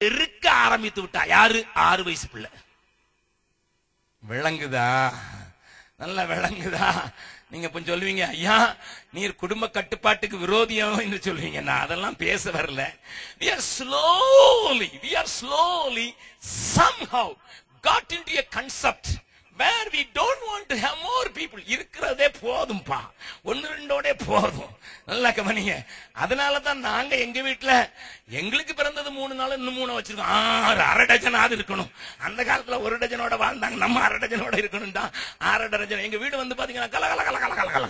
இருக்க ஆரம்பித்து விட்டா. யாரு? 6 வயசு பிள்ளை. விளங்குதா? நல்லா விளங்குதா? நீங்க இப்ப சொல்லுவீங்க, ஐயா நீர் குடும்ப கட்டுப்பாட்டுக்கு விரோதியோ என்று சொல்லுவீங்க. நான் அதெல்லாம் பேச வரல. we are slowly somehow got into a concept where we don't want to have more people. இருக்கிறதே போதும்பா, 1-2 போதும். நல்லா கவனிங்க. அதனாலதான் நாங்க எங்க வீட்டுல எங்களுக்கு பிறந்தது 3 நாள் இன்னும் 3 வச்சிருக்கோம். 6 டஜனாவது இருக்கணும். அந்த காலத்துல 1 டஜனோட வாழ்ந்தாங்க, நம்ம 1/2 டஜனோட இருக்கணும் தான். 6 டஜன். எங்க வீடு வந்து பாத்தீங்கன்னா கல கல கல கல கல கல.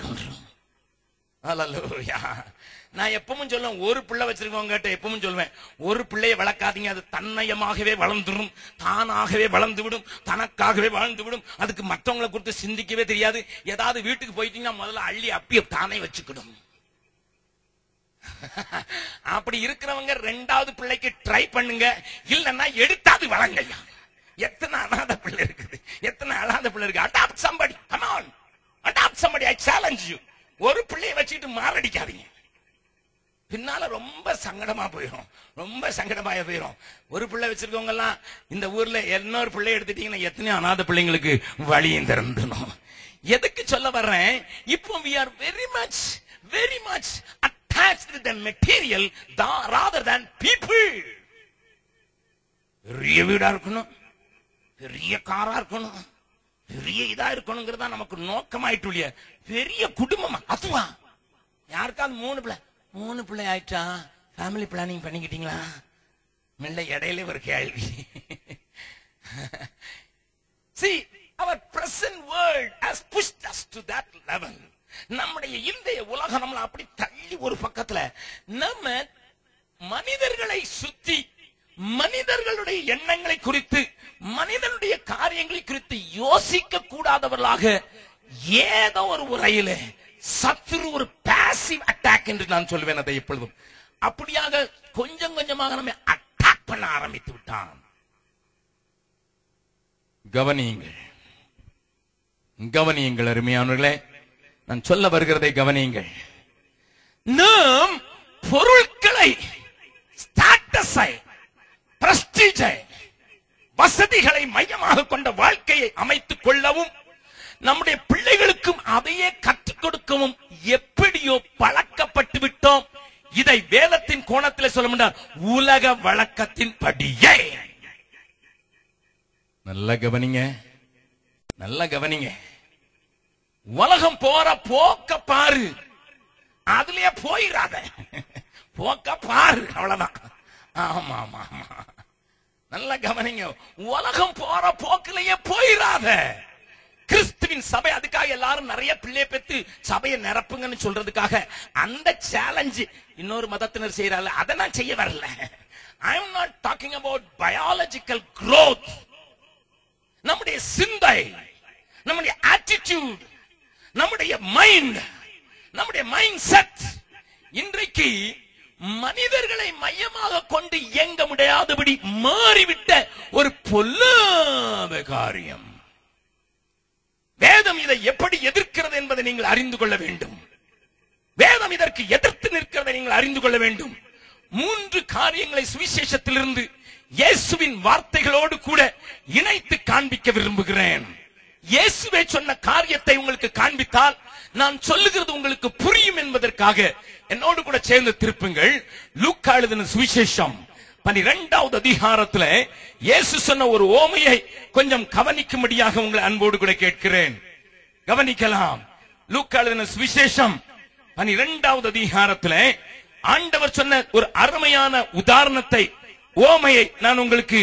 அல்லேலூயா. நான் எப்பவும் சொல்லுவேன், ஒரு பிள்ளை வச்சிருக்கவங்க கிட்ட எப்பவும் சொல்லுவேன், ஒரு பிள்ளையை வளர்க்காதீங்க. அது தன்னயமாகவே வளர்ந்துடும், தானாகவே வளர்ந்து விடும், தனக்காகவே வாழ்ந்து விடும். அதுக்கு மற்றவங்களை குறித்து சிந்திக்கவே தெரியாது. ஏதாவது வீட்டுக்கு போயிட்டீங்கன்னா முதல்ல அள்ளி அப்பி தானே வச்சுக்கிடும். அப்படி இருக்கிறவங்க 2வது பிள்ளைக்கு ட்ரை பண்ணுங்க, இல்லன்னா எடுத்தாது வளங்கய்யா. எத்தனை அனாதை பிள்ளை இருக்குது, எத்தனை அனாதை பிள்ளை இருக்கு. Adopt somebody, come on, adopt somebody, I challenge you. ஒரு பிள்ளையை வச்சுட்டு மாரடிக்காதீங்க, பின்னால ரொம்ப சங்கடமா போயிடும், ரொம்ப சங்கடமாய போயிடும். ஒரு பிள்ளை வச்சிருக்கவங்க எல்லாம் இந்த ஊர்ல இன்னொரு பிள்ளை எடுத்துட்டீங்கன்னா எத்தனையோ அனாதை பிள்ளைங்களுக்கு வழியும் திறந்துடும். எதுக்கு சொல்ல வர்றேன், இப்போ we are very much attached with the material rather than people. பெரிய வீடா இருக்கணும், பெரிய காரா இருக்கணும், பெரிய இதா இருக்கணுங்கிறதா நமக்கு நோக்கமாயிட்டு. பெரிய குடும்பமா அதுவா? யாருக்காவது 3 பிள்ளை ஆயிட்டா ஃபேமிலி பிளானிங் பண்ணிக்கிட்டீங்களா? மெல்ல இடையில ஒரு கேள்வி. See, our present world has pushed us to that level. நம்முடைய இன்றைய உலகம் நம்மள அப்படி தள்ளி ஒரு பக்கத்துல நம்ம மனிதர்களை சுத்தி மனிதர்களுடைய எண்ணங்களை குறித்து மனிதனுடைய காரியங்களை குறித்து யோசிக்க கூடாதவர்களாக ஏதோ ஒரு உரையில சத்துரு ஒரு பாசிவ் அட்டாக் என்று நான் சொல்வேன். அதை எப்பொழுதும் அப்படியாக கொஞ்சம் கொஞ்சமாக நம்ம அட்டாக் பண்ண ஆரம்பித்து விட்டான். கவனியுங்கள் அருமையானவர்களே, நான் சொல்ல வருகிறதை கவனியுங்கள். நாம் பொருட்களை, ஸ்டேட்டஸை, பிரஸ்டீஜை, வசதிகளை மையமாக கொண்ட வாழ்க்கையை அமைத்துக் கொள்ளவும் நம்முடைய பிள்ளைகளுக்கும் அதையே கற்றுக் கொடுக்கவும் எப்படியோ பழக்கப்பட்டு விட்டோம். இதை வேதத்தின் கோணத்தில் சொல்ல முடியாது, உலக வழக்கத்தின் படியே. நல்ல கவனிங்க, நல்ல கவனிங்க. உலகம் போற போக்க பாரு, அதுலயே போயிடாத, போக்க பாரு, அவ்வளவுதான். ஆமா ஆமா ஆமா, நல்ல கவனிங்க. உலகம் போற போக்கிலேயே போயிடாத. கிறிஸ்துவின் சபை அதுக்காக எல்லாரும் நிறைய பிள்ளை பெற்று சபையை நிரப்புங்கன்னு சொல்றதுக்காக அந்த சேலஞ்ச் இன்னொரு மதத்தினர் செய்யறாங்க. அதை நான் செய்ய வரல. I am not talking about biological growth. நம்முடைய சிந்தை, நம்முடைய ஆட்டிடியூட், நம்முடைய மைண்ட், நம்முடைய மைண்ட் செட் இன்றைக்கு மனிதர்களை மையமாக கொண்டு இயங்க முடியாதபடி மாறிவிட்ட ஒரு பொல்லாத காரியம். வேதம் இதை எப்படி எதிர்க்கிறது என்பதை நீங்கள் அறிந்து கொள்ள வேண்டும். வேதம் இதற்கு எதிர்த்து நிற்கிறதை நீங்கள் அறிந்து கொள்ள வேண்டும். 3 காரியங்களை சுவிசேஷத்திலிருந்து இயேசுவின் வார்த்தைகளோடு கூட இணைத்து காண்பிக்க விரும்புகிறேன். இயேசுவே சொன்ன காரியத்தை உங்களுக்கு காண்பித்தால் நான் சொல்லுகிறது உங்களுக்கு புரியும் என்பதற்காக என்னோடு கூட சேர்ந்து திருப்புங்கள். லூக்கா எழுதின சுவிசேஷம் 12வது அதிகாரத்துல இயேசு சொன்ன ஒரு ஓமையை கொஞ்சம் கவனிக்கும்படியாக உங்களை அன்போடு கூட கேட்கிறேன். கவனிக்கலாம். லூக்கா எழுதின சுவிசேஷம் 12வது அதிகாரத்துல ஆண்டவர் சொன்ன ஒரு அருமையான உதாரணத்தை, ஓமையை நான் உங்களுக்கு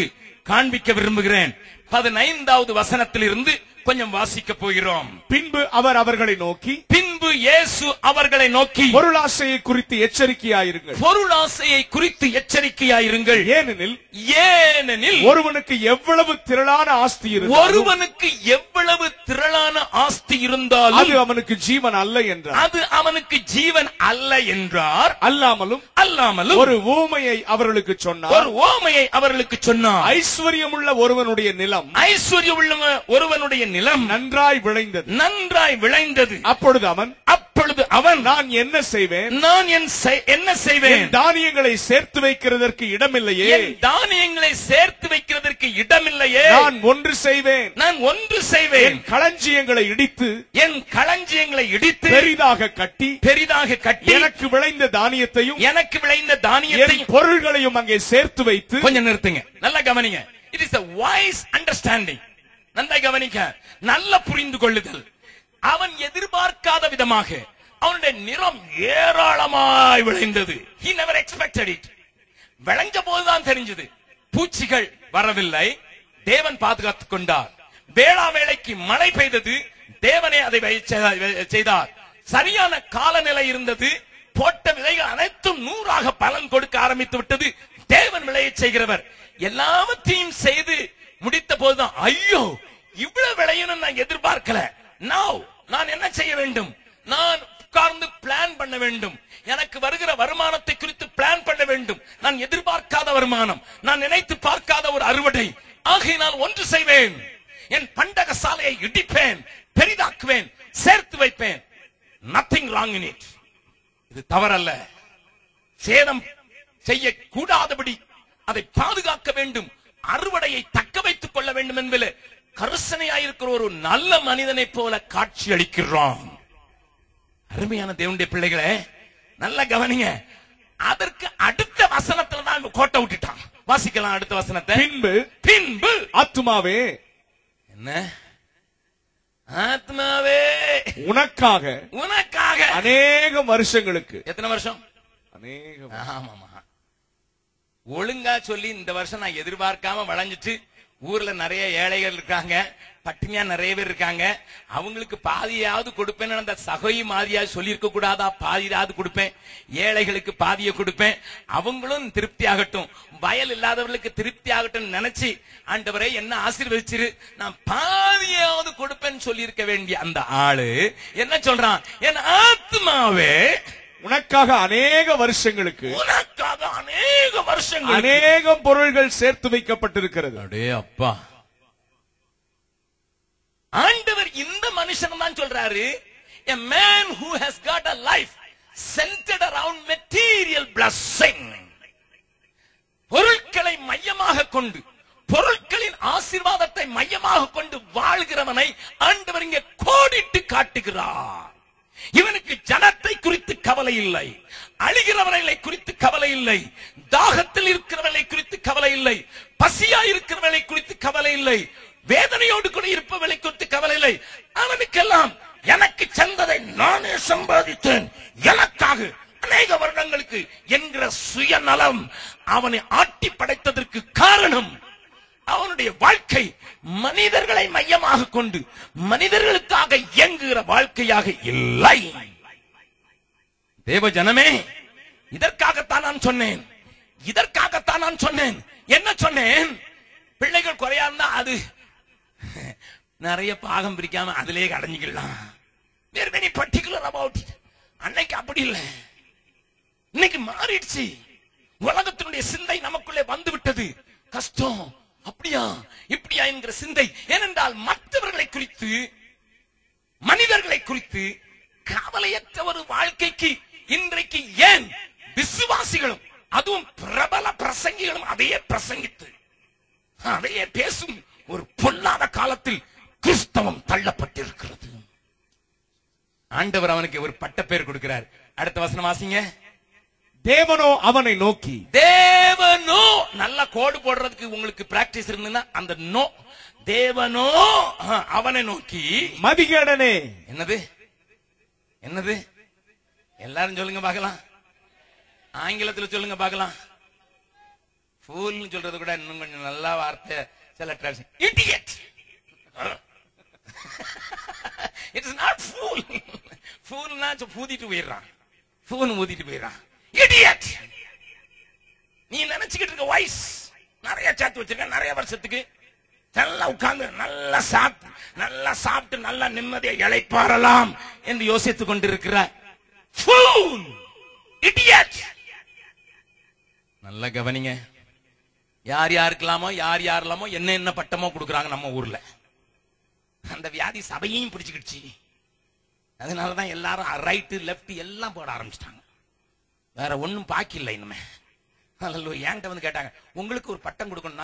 காண்பிக்க விரும்புகிறேன். 15வது வசனத்திலிருந்து கொஞ்சம் வாசிக்க போகிறோம். பின்பு அவர் அவர்களை நோக்கி, பின்பு இயேசு அவர்களை நோக்கி, பொருளாசையை குறித்து எச்சரிக்கையாயிருங்கள், பொருளாசையை குறித்து எச்சரிக்கையாயிருங்கள். ஏனெனில் ஒருவனுக்கு எவ்வளவு திரளான ஆஸ்தி இருந்தாலும், ஒருவனுக்கு எவ்வளவு திரளான ஆஸ்தி இருந்தாலும் அது அவனுக்கு ஜீவன் அல்ல என்றார். அது அவனுக்கு ஜீவன் அல்ல என்றார். அல்லாமலும் ஒரு ஊமையை அவர்களுக்கு சொன்னார். ஒரு ஊமையை அவர்களுக்கு சொன்னார். ஐஸ்வர்யமுள்ள ஒருவனுடைய நிலம், ஐஸ்வர்யமுள்ள ஒருவனுடைய நிலம் நன்றாய் விளைந்தது. அப்பொழுது அவன் நான் என்ன செய்வேன், நான் என்ன செய்வேன், என் தானியங்களை சேர்த்து வைக்கிறதற்கு இடமில்லையே, என் தானியங்களை சேர்த்து வைக்கிறதற்கு இடமில்லையே, நான் ஒன்று செய்வேன், நான் ஒன்று செய்வேன், என் களஞ்சியங்களை இடித்து பெரிதாக கட்டி எனக்கு விளைந்த தானியத்தையும் என் பொருள்களையும் அங்கே சேர்த்து வைத்து. கொஞ்சம் நிறுத்துங்க, நல்லா கவனிங்க. It is a wise understanding. நல்லா கவனிக்க, நல்ல புரிந்து கொள்ளுதல். அவன் எதிர்பார்க்காத விதமாக அவனுடைய நிறம் ஏராளமாய் விளைந்தது. he never expected it. விளைஞ்ச போதுதான் தெரிஞ்சது. பூச்சிகள் வரவில்லை, தேவன் பாதுகாத்துக் கொண்டார். வேளா வேளைக்கு மழை பெய்தது, தேவனே அதை செய்தார். சரியான காலநிலை இருந்தது, போட்ட விதைகள் அனைத்தும் 100ஆக பலன் கொடுக்க ஆரம்பித்து விட்டது. தேவன் விளையச் செய்கிறவர். எல்லாவற்றையும் செய்து முடித்த போதுதான், ஐயோ இவ்வளவு விளையும் நான் எதிர்பார்க்கல. நான் என்ன செய்ய வேண்டும், நான் உட்கார்ந்து பிளான் பண்ண வேண்டும். எனக்கு வருகிற வருமானத்தை குறித்து பிளான் பண்ண வேண்டும். நான் எதிர்பார்க்காத வருமானம், நான் நினைத்து பார்க்காத ஒரு அறுவடை. ஆகையினால் ஒன்று செய்வேன், என் பண்டக சாலையை இடிப்பேன், பெரிதாக்குவேன், சேர்த்து வைப்பேன். Nothing wrong in it. இது தவறல்ல. சேதம் செய்ய கூடாதபடி அதை பாதுகாக்க வேண்டும், அறுவடையை தக்க வைத்துக் கொள்ள வேண்டும் என்பதில் கருசனையாயிருக்கிற ஒரு நல்ல மனிதனை போல காட்சி அளிக்கிறான். அருமையான தேவனுடைய பிள்ளைகளே, நல்ல கவனிங்க. அதற்கு அடுத்த வசனத்துல தான் கோட்டை விட்டுட்டான். வாசிக்கலாம் அடுத்த வசனத்தை. பின்பு ஆத்துமாவே, என்ன ஆத்மாவே, உனக்காக அநேக வருஷங்களுக்கு. எத்தனை வருஷம்? அநேக. ஆமாமா, ஒழுங்கா சொல்லி இந்த வருஷம் நான் எதிர்பார்க்காம வளைஞ்சிட்டு, ஊர்ல நிறைய ஏழைகள் இருக்காங்க, பட்டினியா நிறைய பேர் இருக்காங்க, அவங்களுக்கு பாதியாவது கொடுப்பேன். அந்த சகோயி மாதிரியாவது சொல்லி இருக்க கூடாதா? பாதியாவது கொடுப்பேன், ஏழைகளுக்கு பாதியை கொடுப்பேன், அவங்களும் திருப்தி ஆகட்டும், வயல் இல்லாதவர்களுக்கு திருப்தி ஆகட்டும் நினைச்சு, ஆண்டவரே என்ன ஆசீர்வதிச்சிரு, நான் பாதியாவது கொடுப்பேன்னு சொல்லி இருக்க வேண்டிய அந்த ஆளு என்ன சொல்றான்? என் ஆத்மாவே, உனக்காக அநேக வருஷங்களுக்கு, அநேக பொருள்கள் சேர்த்து வைக்கப்பட்டிருக்கிறது. அடே அப்பா, ஆண்டவர் இந்த மனுஷன் தான் சொல்றாரு, a man who has got a life centered around material blessing. பொருட்களை மையமாக கொண்டு, பொருட்களின் ஆசீர்வாதத்தை மையமாக கொண்டு வாழ்கிறவனை ஆண்டவர் இங்கே கோடிட்டு காட்டுகிறார். இவனுக்கு ஜனத்தை குறித்து கவலை இல்லை, அழிகிறவர்களை குறித்து கவலை இல்லை, தாகத்தில் இருக்கிறவர்களை குறித்து கவலை இல்லை, பசியா இருக்கிறவர்களை குறித்து கவலை இல்லை, வேதனையோடு கூட இருப்பவர்களை குறித்து கவலை இல்லை. அவனுக்கெல்லாம் எனக்கு சென்றதை நானே சம்பாதித்தேன், எனக்காக அநேக வருடங்களுக்கு என்கிற சுயநலம் அவனை ஆட்டி படைத்ததற்கு காரணம், அவனுடைய வாழ்க்கை மனிதர்களை மையமாக கொண்டு மனிதர்களுக்காக இயங்குகிற வாழ்க்கையாக இல்லை. தேவ ஜனமே, இதற்காகத்தான் நான் சொன்னேன். என்ன சொன்னேன்? பிள்ளைகள் குறையா இருந்தா அது நிறைய பாகம் பிரிக்காம அதிலேயே அடைஞ்சிக்கலாம். வேற வெரி பர்டிகுலர் அபவுட் இட். அன்னைக்கு அப்படி இல்லை, இன்னைக்கு மாறிடுச்சு. உலகத்தினுடைய சிந்தை நமக்குள்ளே வந்து விட்டது. கஷ்டம், அப்படியா இப்படியா என்கிற சிந்தை. ஏனென்றால் மற்றவர்களை குறித்து, மனிதர்களை குறித்து கவலையற்ற ஒரு வாழ்க்கைக்கு இன்றைக்கு ஏன் விசுவாசிகளும் அதுவும் பிரபல பிரசங்கிகளும் அதையே பிரசங்கித்து அதையே பேசும் ஒரு பொல்லாத காலத்தில் கிறிஸ்தவம் தள்ளப்பட்டிருக்கிறது. ஆண்டவர் அவனுக்கு ஒரு பட்ட பேர் கொடுக்கிறார். அடுத்த வசனம் வாசிங்க. தேவனோ அவனை நோக்கி, தேவனோ, நல்ல கோடு போடுறதுக்கு உங்களுக்கு பிராக்டிஸ் இருந்ததுன்னா அந்த நோ, தேவனோ அவனை நோக்கி, மதிகேடனே. என்னது எல்லாரும் சொல்லுங்க பார்க்கலாம், ஆங்கிலத்தில் சொல்லுங்க பார்க்கலாம். ஃபூல்னு சொல்றது கூட இன்னும் கொஞ்சம் நல்ல வார்த்தை. சில idiot. It is not fool. ஃபூல்னா ஊதிட்டு போயிடுறான், ஃபூல் ஊதிட்டு போயிடுறான். இடியட். நீ நினைச்சுக்கிட்டு இருக்க வயசு நிறைய சேர்த்து வச்சிருக்க, நிறைய வருஷத்துக்கு நல்லா உட்கார்ந்து நல்லா சாப்பிட்டு நல்லா நிம்மதியா இளைப்பாறலாம் என்று யோசித்துக் கொண்டிருக்கிற ஃபூல், இடியட். நல்ல கவனிங்க. யார் யாருக்கலாமோ என்ன பட்டமோ கொடுக்குறாங்க நம்ம ஊர்ல. அந்த வியாதி சபையையும் பிடிச்சுக்கிடுச்சு, அதனாலதான் எல்லாரும் ரைட் லெப்ட் எல்லாம் போட ஆரம்பிச்சிட்டாங்க. வேற ஒண்ணும் பாக்கி இல்லை இனிமே. என்கிட்ட வந்து கேட்டாங்க, உங்களுக்கு ஒரு பட்டம் கொடுக்கணும்.